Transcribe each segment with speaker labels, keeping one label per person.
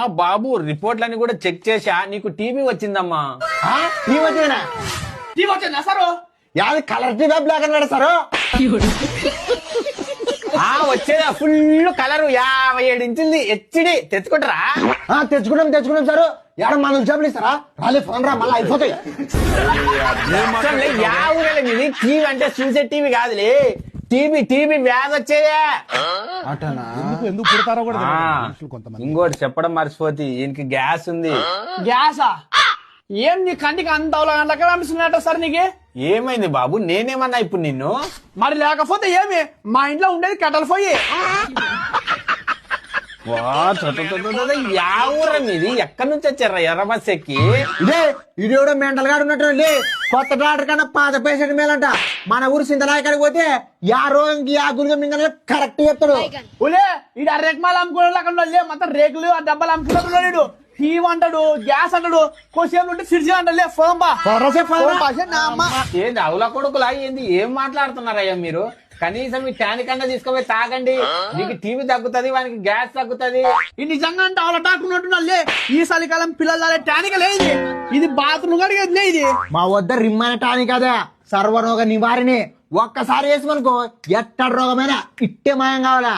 Speaker 1: ఆ బాబు రిపోర్ట్లన్నీ కూడా చెక్ చేశా, నీకు టీబీ వచ్చిందమ్మా.
Speaker 2: టీవీ వచ్చిందా?
Speaker 3: టీవీ వచ్చిందా సారు?
Speaker 2: యాది కలర్ టీవీ బ్లాక్ అన్నాడు సారు.
Speaker 1: వచ్చేదా ఫుల్ కలర్ 57 ఇంచులది హెచ్డి. తెచ్చుకుంటారా?
Speaker 2: తెచ్చుకున్నాం సారు. ఏడ మందులు చేపలు ఇస్తారా? రాలే ఫోన్ రా, మళ్ళీ అయిపోతాయి.
Speaker 1: యా ఊరేలే మీది? టీవీ అంటే చూసే టీవీ కాదులే, టీబీ వ్యాధి వచ్చేదే.
Speaker 4: ఎందుకు పుడతారో కూడా
Speaker 1: ఇంకోటి చెప్పడం మర్చిపోతే, ఈయనకి గ్యాస్ ఉంది.
Speaker 3: గ్యాసా? ఏం నీ కంటికి అంత అవలగా అనిపిస్తున్నట్ట సార్ నీకు?
Speaker 1: ఏమైంది బాబు? నేనేమన్నా ఇప్పుడు నిన్ను?
Speaker 3: మరి లేకపోతే ఏమి, మా ఇంట్లో ఉండేది కట్టెల పొయ్యి.
Speaker 1: యా ఊరా మీది? ఎక్కడి నుంచి వచ్చారా ఎర్ర బస్ ఎక్కి?
Speaker 2: ఇదే ఇదేవడో మెంటల్ గాడు ఉన్నట్టు కొత్త డాక్టర్ కన్నా పాత పేషెంట్ మేలంట. మన ఊరు సింతనాయకాడికి పోతే యా రోగంకి యా గురిగా మింగ కరెక్ట్ చెప్తాడు.
Speaker 3: ఉలే ఇడు ఆ రేకుమాలు అమ్ముకునే మొత్తం రేకులు ఆ డబ్బాలు అమ్ముకున్నాడు. టీవ్ అంటాడు, గ్యాస్ అంటాడు, కొద్దిసేపు ఉంటే సిరిసి అంటాడు.
Speaker 1: ఏంది అవుల కొడుకులా? ఏంది ఏం మాట్లాడుతున్నారయ్యా మీరు? కనీసం ఈ ట్యానిక్ అన్నా తీసుకుపోయి తాగండి, నీకు టీవీ తగ్గుతుంది, వానికి గ్యాస్ తగ్గుతుంది.
Speaker 3: ఇది నిజంగా అంటే అవల టాకున్నట్టున్నా. ఈ చలికాలం పిల్లలు టానిక్ లేదు, ఇది బాత్రూమ్ కడిగేది లే. ఇది
Speaker 2: మా వద్ద రిమ్మన టానిక్ అదే సర్వరోగ నివారిణి. ఒక్కసారి వేసుమనుకో ఎట్టడి రోగమైనా ఇట్టే మాయం కావాలా.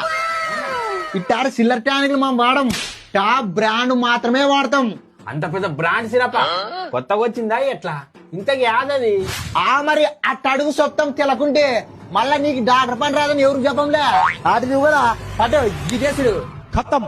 Speaker 2: ఇట్టారు సిల్లర్ టానిక్లు మనం వాడం, టాప్ బ్రాండ్ మాత్రమే వాడతాం.
Speaker 1: అంత పెద్ద బ్రాండ్ సిరప్ కొత్తగా వచ్చిందా ఎట్లా? ఇంతకి యాదది
Speaker 2: మరి అట్టడుగు సొప్తం తెలకుంటే మళ్ళా నీకు డాక్టర్ పని రాదని ఎవరికి చెప్పంలే. అది నువ్వు కూడా అటు గిదేసుడు
Speaker 4: ఖతం.